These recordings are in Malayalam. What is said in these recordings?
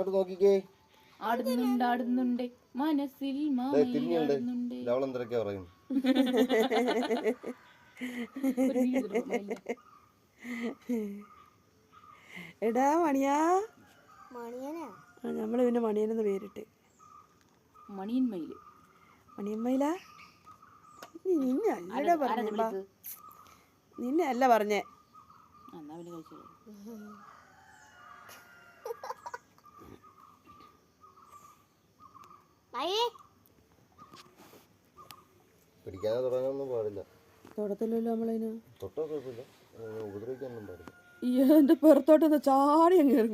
ഇങ്ങോട്ട് നോക്കിക്കേ. ആടുന്നുണ്ട് മനസ്സിൽ മാമയിലാടുന്നുണ്ട്. അവളെന്തൊക്കെയാ പറയുന്നു? എടാ മണിയാ, നമ്മള് പിന്നെ മണിയനെന്ന് പേരിട്ട്. മണിയൻ മയില്. മണിയൻ മയിലാ? നിന്നെ അല്ലടാ പറഞ്ഞ, നിന്നെ അല്ല പറഞ്ഞേ. പിടിക്കാതെ തുടങ്ങാനൊന്നും പാടില്ല. തൊടത്തില്ലല്ലോ നമ്മളതിന്. തൊട്ടോ കുഴപ്പമില്ല, ഉപദ്രവിക്കാനൊന്നും പാടില്ല. എൻ്റെ പുറത്തോട്ടൊന്ന് ചാടി അങ്ങ് കയറി.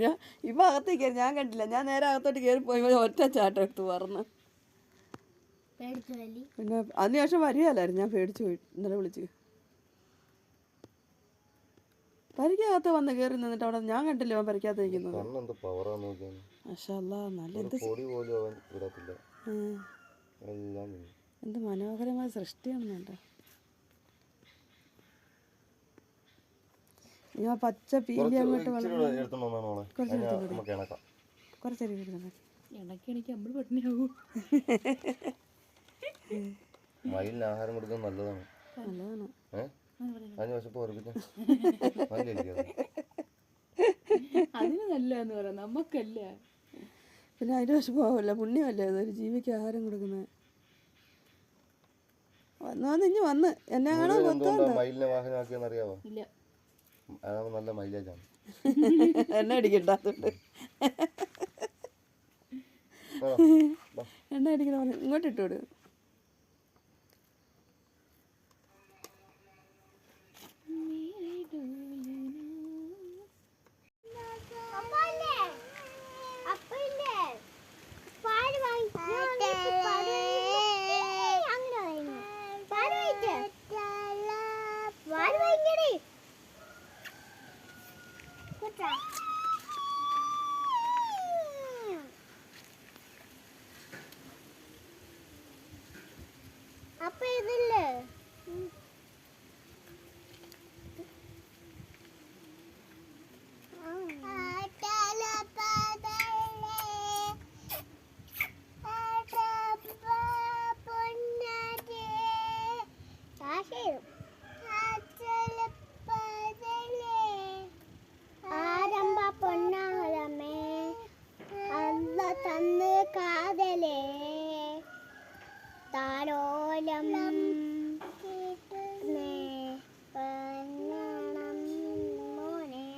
ഇപ്പം അകത്തേക്ക് കയറി, ഞാൻ കണ്ടില്ല. ഞാൻ നേരെ അകത്തോട്ട് കയറി പോയി ഒറ്റ ചാട്ടം എടുത്ത് പറന്ന്. പിന്നെ അതിനുശേഷം വരികയല്ലായിരുന്നു, ഞാൻ പേടിച്ചു പോയി. ഇന്നലെ വിളിച്ച് പരിക്കകത്ത് വന്ന് കയറി നിന്നിട്ട് അവിടെ ഞാൻ കണ്ടില്ല അവൻ പരിക്കകത്ത് നിൽക്കുന്നത്. എന്ത് മനോഹരമായ സൃഷ്ടിയാണെന്നുണ്ട്. ഞാൻ പച്ച പീലി അങ്ങോട്ട് മയിലിന് ആഹാരം കൊടുക്കുന്നത് നല്ലതാണ്. അതിന് നല്ലതെന്ന് പറയാം, നമ്മക്കല്ല. പിന്നെ അതിന് വിഷമല്ല, പുണ്യമല്ലേ അതൊരു ജീവിക്ക് ആഹാരം കൊടുക്കുന്നത്. വന്നു വന്ന് എന്നെ മയിലിനെ വാഹനമാക്കിയെന്നറിയാവോ? ഇല്ല. നല്ല മൈലേജാണ്. എണ്ണ അടിക്കണ്ടാത്തോണ്ട് എണ്ണ അടിക്കുന്ന പറഞ്ഞു ഇങ്ങോട്ട് ഇട്ടോട്. അപ്പൊ ഇതില്ലേ ആരംഭ പൊന്നാരമേ അല്ല തന്ന് കാതലേ താരോലം മോനെ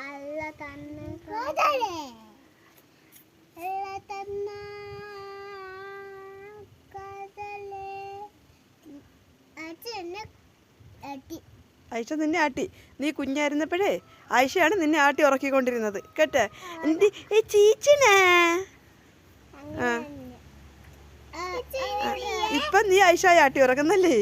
അല്ല തന്ന് കാതലേ ആയിഷ നിന്നെ ആട്ടി. നീ കുഞ്ഞായിരുന്നപ്പോഴേ ആയിഷയാണ് നിന്നെ ആട്ടി ഉറക്കിക്കൊണ്ടിരുന്നത് കേട്ടെ. എൻ്റെ ചീച്ചനാ. ഇപ്പം നീ ആയിഷയെ ആട്ടി ഉറക്കുന്നല്ലേ?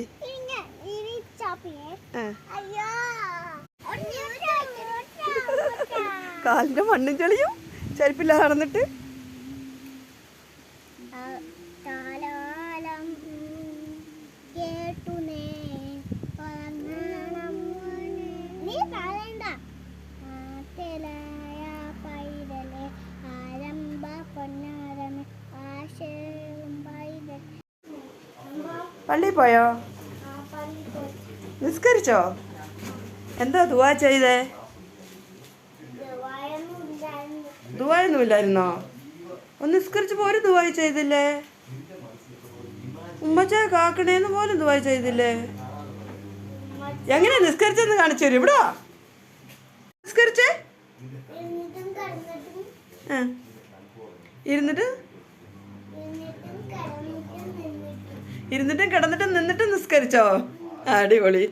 കാലിന്റെ മണ്ണും ചെളിയും ചെരുപ്പില്ലാതെ നടന്നിട്ട് പള്ളിയിൽ പോയോ? നിസ്കരിച്ചോ? എന്താ ദുആ ചെയ്തേ? ദുആയൊന്നുമില്ലായിരുന്നോ? ഒന്ന് നിസ്കരിച്ചപ്പോ ഒരു ദുആ ചെയ്തില്ലേ? ഉമ്മച്ചായ കാക്കണേന്ന് പോലും ദുആ ചെയ്തില്ലേ? എങ്ങനെയാ നിസ്കരിച്ചെന്ന് കാണിച്ചു തരും. ഇവിടെ നിസ്കരിച്ചേ? ഇരുന്നിട്ടും കിടന്നിട്ടും നിന്നിട്ടും നിസ്കരിച്ചോ? അടിപൊളി.